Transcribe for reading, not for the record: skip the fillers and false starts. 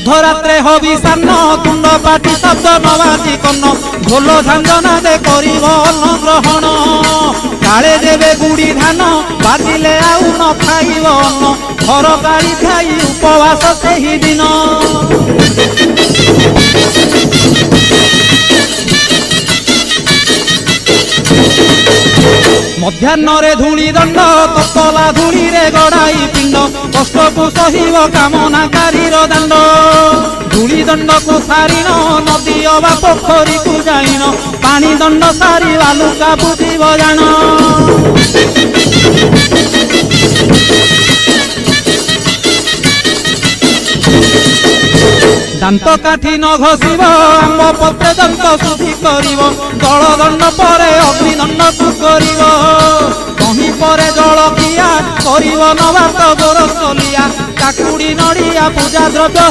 मध्यरात्रे हविषान्न तुंड पाटी शब्द नबाजी कन्न ढोल झांझना दे करिब अन्न ग्रहण काले देवे गुड़ी धान बाजिले आउ न खाइब अन्न घर गाड़ी खाई उपवास सेही दिन मध्याह्न धूली दंड ततला धूली रे गड़ाई पिंड कष्ट को सहिब कामनाकारी दंड धूली दंड को सारिन नदी अबा पोखरी को जाइन पानी दंड सारी बालुका बुझीब जान दांत काठी न घसीब आंब पत्रे दंत शुद्धि करिब जल दंड परे अग्निदंड को करिब कहीं परे जल किया करिब नबात गोरसलिया काकुड़ी नड़िया पूजा द्रव्य